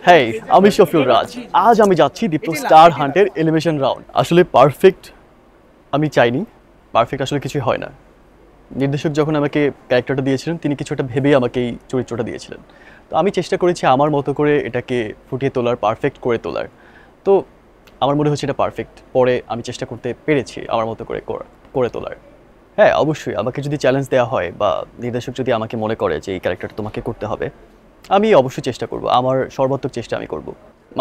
হ্যাঁ, আমি শফিউল রাজ। আজ আমি যাচ্ছি দীপ্ত স্টার হান্টের এলিমিনেশন রাউন্ড। আসলে পারফেক্ট আমি চাইনি, পারফেক্ট আসলে কিছুই হয় না। নির্দেশক যখন আমাকে ক্যারেক্টারটা দিয়েছিলেন, তিনি কিছু একটা ভেবেই আমাকে এই চরিত্রটা দিয়েছিলেন। তো আমি চেষ্টা করেছি আমার মতো করে এটাকে ফুটিয়ে তোলার, পারফেক্ট করে তোলার। তো আমার মনে হচ্ছে এটা পারফেক্ট। পরে আমি চেষ্টা করতে পেরেছি আমার মতো করে করে তোলার। হ্যাঁ, অবশ্যই আমাকে যদি চ্যালেঞ্জ দেওয়া হয় বা নির্দেশক যদি আমাকে মনে করে যে এই ক্যারেক্টারটা তোমাকে করতে হবে, আমি অবশ্যই চেষ্টা করব, আমার সর্বাত্মক চেষ্টা আমি করব।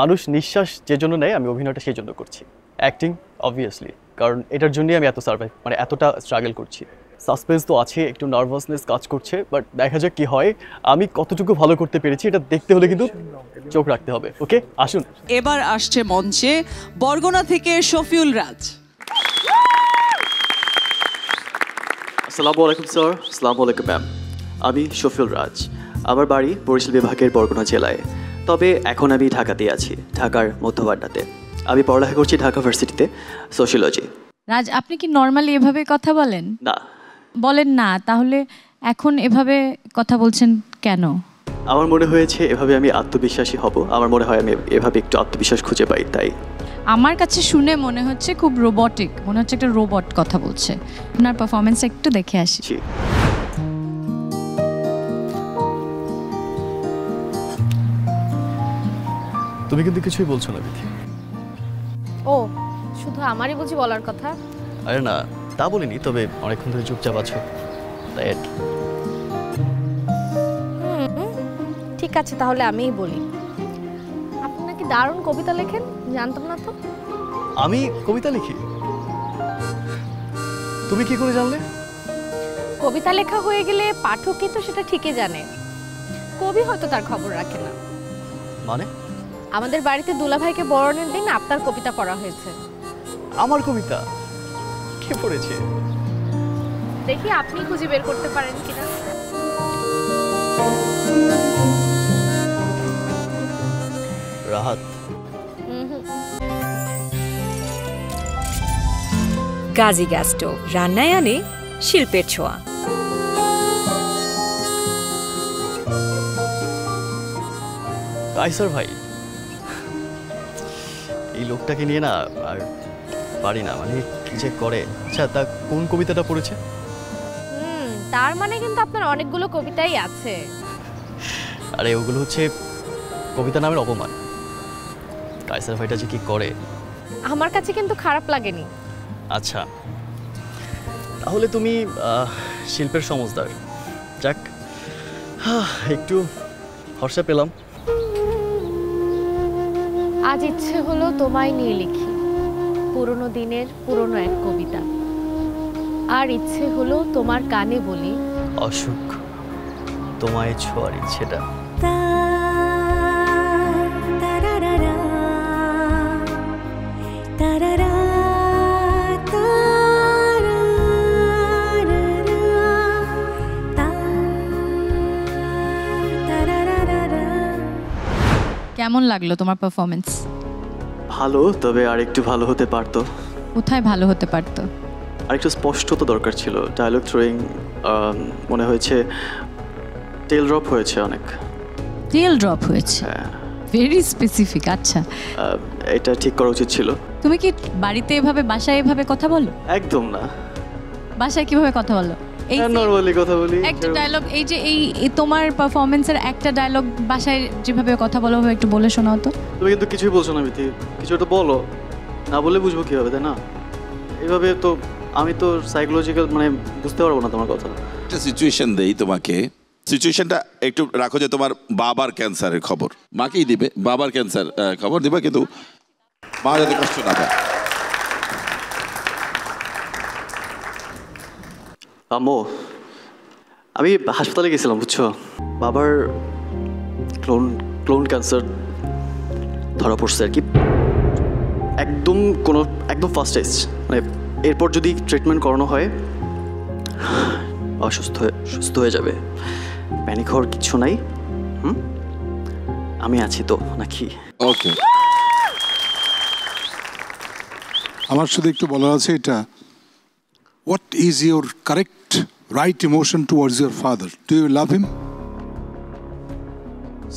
মানুষ নিঃশ্বাস যে জন্য নেয়, আমি অভিনয়টা সেই জন্য করছি। অ্যাক্টিং অবভিয়াসলি, কারণ এটার জন্যই আমি এত সার্ভাইভ, মানে এতটা স্ট্রাগল করছি। সাসপেন্স তো আছে, একটু নার্ভাসনেস কাজ করছে, বাট দেখা যাক কী হয়। আমি কতটুকু ভালো করতে পেরেছি এটা দেখতে হলে কিন্তু চোখ রাখতে হবে। ওকে, আসুন। এবার আসছে মঞ্চে বরগুনা থেকে শফিউল রাজ। আসসালামু আলাইকুম স্যার। আসসালামু আলাইকুম ম্যাম। আমি শফিউল রাজ। আমার বাড়ি বরিশাল বিভাগের বরগুনা জেলায়, তবে এখন আমি ঢাকাতেই আছি, ঢাকার মধ্যবাড্ডাতে। আমি পড়ালেখা করছি ঢাকা ভার্সিটিতে সোশিওলজি। রাজ, আপনি কি নর্মালি এভাবে কথা বলেন? না। বলেন না, তাহলে এখন এভাবে কথা বলছেন কেন? আমার মনে হয়েছে এভাবে আমি আত্মবিশ্বাসী হব, আমার মনে হয় আমি এভাবে একটু আত্মবিশ্বাস খুঁজে পাই, তাই। আমার কাছে শুনে মনে হচ্ছে খুব রোবটিক, মনে হচ্ছে একটা রোবট কথা বলছে। আপনার পারফরমেন্স একটু দেখে আসি। জি। তুমি কিন্তু কিছুই বলছো না বিথি। ও, শুধু আমারই বুঝি বলার কথা? আরে না, তা বলিনি, তবে অনেকক্ষণ ধরে চুপচাপ আছো, তাই আর কি। ঠিক আছে, তাহলে আমিই বলি। আপনি নাকি দারুণ কবিতা লেখেন, জানতাম না তো। আমি কবিতা লিখি? তুমি কি করে জানলে? কবিতা লেখা হয়ে গেলে পাঠক কিন্তু সেটা ঠিকই জানে, কবি হয়তো তার খবর রাখে না। মানে? আমাদের বাড়িতে দুলাভাইকে বরণের দিন আপনার কবিতা পড়া হয়েছে। আমার কবিতা কে পড়েছে? দেখি আপনি খুঁজে বের করতে পারেন কিনা। রাহাত। গাজী গ্যাস স্টোভ রান্নায় আনে শিল্পের ছোঁয়া। কায়সার ভাই, এই লোকটাকে নিয়ে না আর পারি না, মানে কি যে করে। আচ্ছা, তা কোন কবিতাটা পড়েছে? তার মানে কিন্তু আপনার অনেকগুলো কবিতাই আছে। আরে ওগুলো হচ্ছে কবিতা নামের অপমান। কায়সার ভাইটা যে কি করে আমার কাছে কিন্তু খারাপ লাগেনি। আচ্ছা, তাহলে তুমি শিল্পের সমজদার। যাক, একটু হর্ষা পেলাম। আজ ইচ্ছে হলো তোমায় নিয়ে লিখি পুরনো দিনের পুরনো এক কবিতা, আর ইচ্ছে হলো তোমার কানে বলি অসুখ তোমায় ছোঁয়ার ইচ্ছেটা। কেমন লাগলো তোমার পারফরমেন্স? ভালো, তবে আর একটু ভালো হতে পারতো। কোথায় ভালো হতে পারতো? আর একটু স্পষ্টতা দরকার ছিল। ডায়লগ থ্রোয়িং মনে হয়েছে টেল ড্রপ হয়েছে, অনেক টেল ড্রপ হয়েছে। Very specific. আচ্ছা, এটা ঠিক করা উচিত ছিল। তুমি কি বাড়িতে এভাবে, বাসায় এভাবে কথা বলো? একদম না। বাসায় কিভাবে কথা বলো? এই নরমালি কথা বলি। একটা ডায়লগ, এই যে এই তোমার পারফরমেন্সের একটা ডায়লগ বাসায় যেভাবে কথা বলো একটু বলে শোনাও তো। তুমি কিন্তু কিছুই বলছো না বিথি, কিছু একটা বলো। না বলে বুঝবো কিভাবে, তাই না? এইভাবে তো আমি তো সাইকোলজিক্যাল, মানে বুঝতে পারবো না তোমার কথা। একটা সিচুয়েশন দেই তোমাকে। সিচুয়েশনটা একটু রাখো যে তোমার বাবার ক্যান্সারের খবর মাকেই দিবে, বাবার ক্যান্সার খবর দিবা, কিন্তু মা যাতে কষ্ট না পায়। আম্মু, আমি হাসপাতালে গেছিলাম, বুঝছো? বাবার ক্লোন ক্যান্সার ধরা পড়ছে আর কি। একদম ফার্স্ট স্টেজ, মানে এরপর যদি ট্রিটমেন্ট করানো হয় সুস্থ হয়ে যাবে। প্যানিক হওয়ার কিছু নাই। আমি আছি তো, নাকি? ওকে, আমার শুধু একটু বলার আছে এটা, what is your correct right emotion towards your father? Do you love him?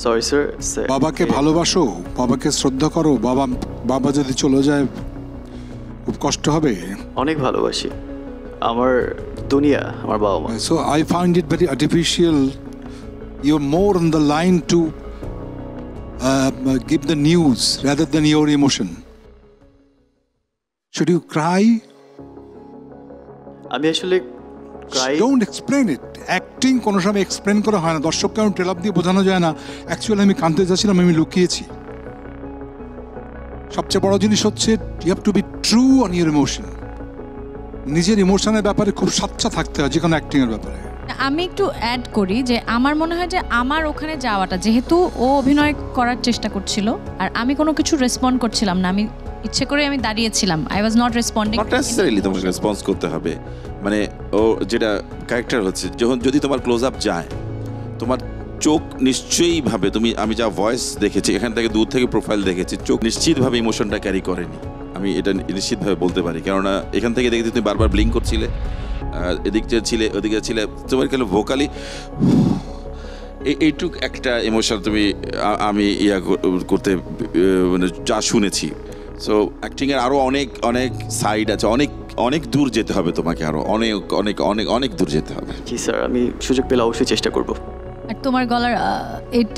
Sorry sir বাবাকে ভালোবাসো, বাবাকে শ্রদ্ধা করো। বাবা যদি চলে যায় খুব কষ্ট হবে। অনেক ভালোবাসি, আমার দুনিয়া আমার বাবা মা। So I find it very artificial. You're more on the line to give the news rather than your emotion. Should you cry? আমি আসলে cry Don't explain it. Acting কোনো সময় এক্সপ্লেন করা হয় না। দর্শককে আমি ট্রেলার দিয়ে বোঝানো যায় না অ্যাকচুয়ালি আমি কাঁদতে যাচ্ছিলাম, আমি লুকিয়েছি। সবচেয়ে বড় জিনিস হচ্ছে you have to be true on your emotion. নিজের ইমোশনের ব্যাপারে খুব স্বচ্ছা থাকতে হয় যে কোনো অ্যাক্টিং এর ব্যাপারে। আমি একটু অ্যাড করি যে আমার মনে হয় যে আমার ওখানে যাওয়াটা, যেহেতু ও অভিনয় করার চেষ্টা করছিল আর আমি কোনো কিছু রেসপন্ড করছিলাম না, আমি ইচ্ছে করে আমি দাঁড়িয়েছিলাম, I was not responding. Not necessarily তোমাকে রেসপন্স করতে হবে, মানে ও যেটা ক্যারেক্টার হচ্ছে, যখন যদি তোমার ক্লোজ আপ যায় তোমার চোখ নিশ্চয়ই ভাবে, আমি যা ভয়েস দেখেছি এখান থেকে দূর থেকে প্রোফাইল দেখেছি, চোখ নিশ্চিতভাবে ইমোশনটা ক্যারি করেনি, আমি এটা নিশ্চিতভাবে বলতে পারি। কেননা এখান থেকে দেখেছি তুমি বারবার ব্লিঙ্ক করছিলে, এদিকে ছিলে ওদিকে ছিলে, তোমার গেলে ভোকালি এইটুক একটা ইমোশন তুমি আমি করতে মানে যা শুনেছি। সো অ্যাক্টিংয়ের আরও অনেক অনেক সাইড আছে, অনেক অনেক দূর যেতে হবে তোমাকে, আরও অনেক অনেক অনেক অনেক দূর যেতে হবে। জি স্যার, আমি সুযোগ পেলে অবশ্যই চেষ্টা করব। আর তোমার গলার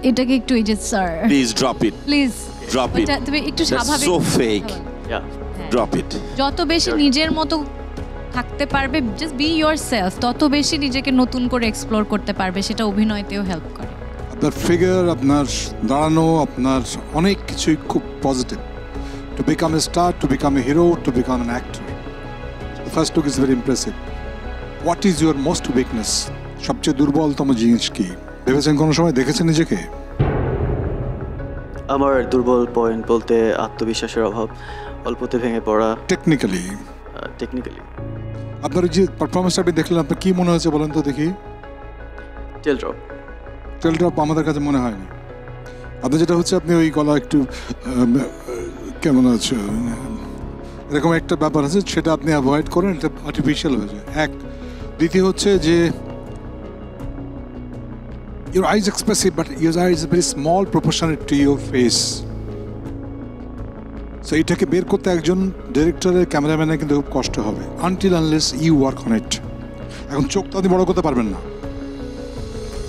এটাকে একটু এই যে sir please drop it, please drop it, তুমি একটু স্বাভাবিক, so fake, yeah drop it. যত বেশি নিজের মতো থাকতে পারবে, জাস্ট বি ইয়োরসেলফ, তত বেশি নিজেকে নতুন করে এক্সপ্লোর করতে পারবে, সেটা অভিনয়তেও হেল্প করে। আপনার ফিগার, আপনার দাঁড়ানো, আপনার অনেক কিছুই খুব positive. To become a star, to become a hero, to become an actor. The first look is very impressive. What is your most weakness? সবচেয়ে দুর্বলতম জিনিস কি ভেবেছেন কোনো সময়, দেখেছেন নিজেকে? আমার দুর্বল পয়েন্ট বলতে আত্মবিশ্বাসের অভাব, অল্পতে ভেঙে পড়া। টেকনিক্যালি আপনার যে পারফরমেন্স আপনি দেখলেন, আপনার কি মনে হয়েছে বলেন তো দেখি? টেল ড্রপ আমাদের কাছে মনে হয়নি। আপনার যেটা হচ্ছে, আপনি ওই গলা একটু কেমন আছে এরকম একটা ব্যাপার আছে, সেটা আপনি অ্যাভয়েড করেন, এটা আর্টিফিশিয়াল হয়ে যায়। এক, দ্বিতীয় হচ্ছে যে your eyes expressive but your eyes is very small proportionate to your face. So এটাকে বের করতে একজন ডিরেক্টরের, ক্যামেরাম্যানের কিন্তু খুব কষ্ট হবে, until unless you work on it. এখন চোখ তো আপনি বড় করতে পারবেন না,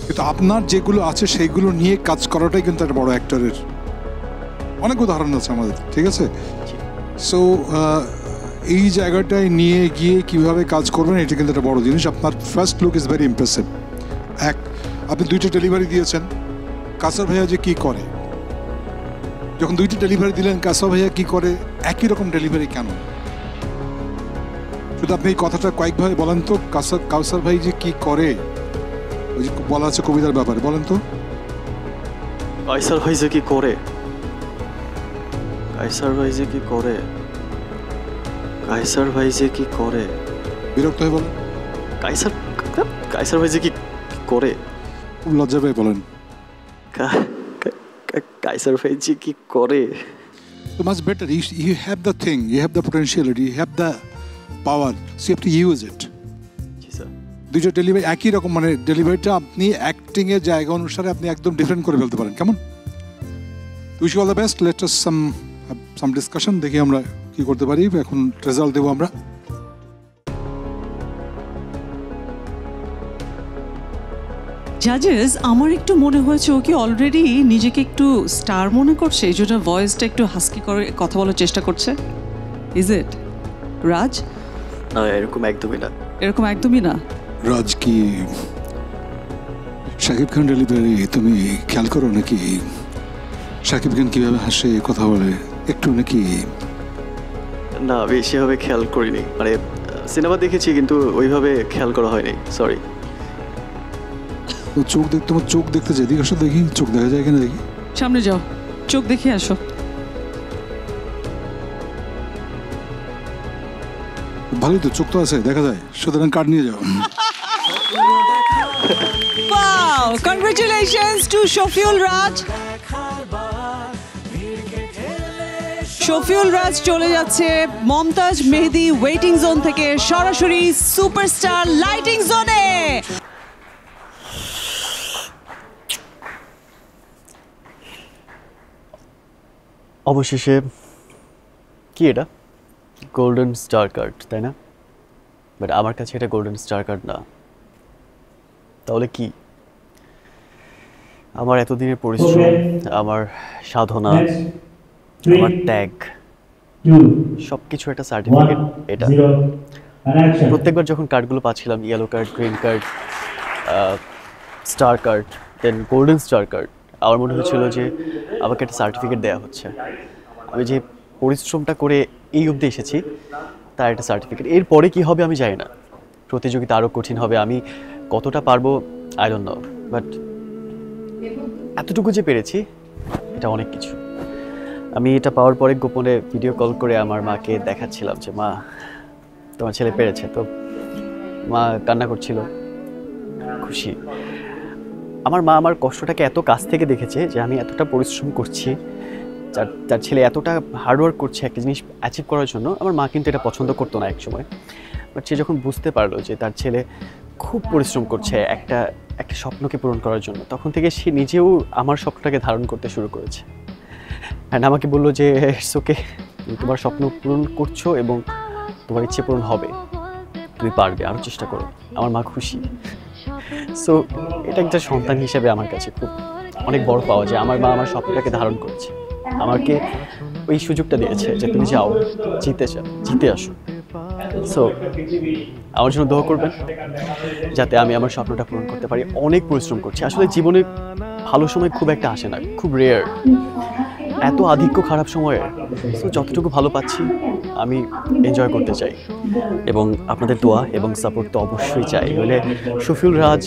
কিন্তু আপনার যেগুলো আছে সেইগুলো নিয়ে কাজ করাটাই কিন্তু একটা বড় অ্যাক্টরের অনেক উদাহরণ আছে আমাদের, ঠিক আছে? সো এই জায়গাটায় নিয়ে গিয়ে কীভাবে কাজ করবেন, এটা কিন্তু একটা বড় জিনিস। আপনার first look is very impressive. এক, আপনি 2টা ডেলিভারি দিয়েছেন। কাসার ভাইয়া যে কী করে, যখন 2টি ডেলিভারি দিলেন, কাসার ভাইয়া কী করে, একই রকম ডেলিভারি কেন? শুধু আপনি এই কথাটা কয়েকভাবে বলেন তো, কাউসার ভাই যে কী করে, ওই যে বলা আছে কবিতার ব্যাপারে, বলেন তো। কাইসার ভাই যে কি করে, কাইসার ভাই যে কি করে, কাইসার ভাই যে কি করে, বিরক্ত হয়ে বলেন। কাইসার ভাই যে কি করে, খুব লজ্জা পেয়ে বলেন। কাইসার ভাই যে কি করে। So much better. You have the thing, you have the potentiality, you have the power, so you have to use it. G sir. 2টা ডেলিভারি একই রকম, মানে ডেলিভারিটা আপনি অ্যাক্টিং এর জায়গা অনুসারে আপনি একদম ডিফারেন্ট করে ফেলতে পারেন। কেমন? Wish you all the best. Let us some discussion, দেখি আমরা কি করতে পারি। এখন রেজাল্ট দেবো আমরা। জাজেস, আমার একটু মনে হয়েছে ও কি অলরেডি নিজেকে একটু স্টার মনে করছে, এই জন্য ভয়েসটা একটু হাস্কি করে কথা বলার চেষ্টা করছে। ইজ ইট রাজ? না, এরকম একদমই না। এরকম একদমই না। রাজ, কি শাকিব খান ডেলিভারি তুমি খেয়াল করো নাকি? শাকিব খান কিভাবে হাসে, কথা বলে একটু নাকি? না, আমি সেভাবে খেয়াল করিনি, মানে সিনেমা দেখেছি কিন্তু ওইভাবে খেয়াল করা হয়নি, সরি। চোখ দেখতে, তোমার চোখ দেখতে চাই, দেখি আসো, দেখি চোখ দেখা যায় কিনা, দেখি। সামনে যাও, চোখ দেখে আসো। ভালোই তো, চোখ তো আছে, দেখা যায়, সুতরাং কার্ড নিয়ে যাও। Wow! Congratulations to Shofiul Raj. Shafiul রাজ চলে যাচ্ছে মমতাজ মেহেদি ওয়েটিং জোন থেকে সরাসরি সুপারস্টার লাইটিং জোনে। অবশেষে কি এটা গোল্ডেন স্টার কার্ড, তাই না? বাট আমার কাছে এটা গোল্ডেন স্টার কার্ড না। তাহলে কি? আমার এতদিনের পরিশ্রম, আমার সাধনা, আমার ত্যাগ, সব কিছু একটা সার্টিফিকেট এটা। প্রত্যেকবার যখন কার্ডগুলো পাচ্ছিলাম, yellow card, green card, star card, then golden star card, আমার মনে হচ্ছিল যে আমাকে একটা সার্টিফিকেট দেওয়া হচ্ছে। আমি যে পরিশ্রমটা করে এই অবধি এসেছি তার একটা সার্টিফিকেট। এরপরে কি হবে আমি জানি না, প্রতিযোগিতা আরও কঠিন হবে, আমি কতটা পারবো আই ডোন্ট নো, বাট এতটুকু যে পেরেছি এটা অনেক কিছু। আমি এটা পাওয়ার পরে গোপনে ভিডিও কল করে আমার মাকে দেখাচ্ছিলাম যে মা তোমার ছেলে পেরেছে, তো মা কান্না করছিল, খুশি। আমার মা আমার কষ্টটাকে এত কাছ থেকে দেখেছে যে আমি এতটা পরিশ্রম করছি, তার ছেলে এতটা হার্ডওয়ার্ক করছে একটা জিনিস অ্যাচিভ করার জন্য। আমার মা কিন্তু এটা পছন্দ করতো না এক সময়, বাট সে যখন বুঝতে পারলো যে তার ছেলে খুব পরিশ্রম করছে একটা স্বপ্নকে পূরণ করার জন্য, তখন থেকে সে নিজেও আমার স্বপ্নটাকে ধারণ করতে শুরু করেছে। অ্যান্ড আমাকে বললো যে ইটস ওকে, তুমি তোমার স্বপ্ন পূরণ করছো এবং তোমার ইচ্ছে পূরণ হবে, তুমি পারবে, আরও চেষ্টা করো। আমার মা খুশি। সো এটা একটা সন্তান হিসেবে আমার কাছে খুব অনেক বড় পাওয়া যায়। আমার মা আমার স্বপ্নটাকে ধারণ করেছে, আমাকে ওই সুযোগটা দিয়েছে যে তুমি যাও, জিতে আসো। সো আমার জন্য দোয়া করবেন যাতে আমি আমার স্বপ্নটা পূরণ করতে পারি। অনেক পরিশ্রম করছি, আসলে জীবনে ভালো সময় খুব একটা আসে না, খুব রেয়ার, এত আধিক্য খারাপ সময়ে। সো যতটুকু ভালো পাচ্ছি আমি এনজয় করতে চাই, এবং আপনাদের দোয়া এবং সাপোর্ট তো অবশ্যই চাই, নইলে শফিউল রাজ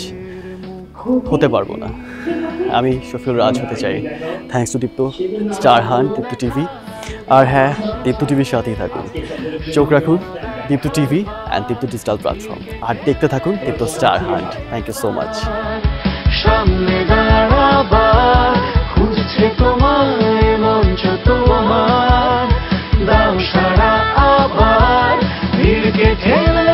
হতে পারবো না। আমি শফিউল রাজ হতে চাই। Thanks to Deepto star hunt, Deepto TV. আর হ্যাঁ, দীপ্ত টিভির সাথেই থাকুন, চোখ রাখুন Deepto TV and Deepto digital platform, আর দেখতে থাকুন Deepto star hunt. Thank you so much. সামনে দাঁড়াবার খুঁজছে তোমায় মঞ্চ, তোমার দাও সারা আবার ভিড়কে ঠেলে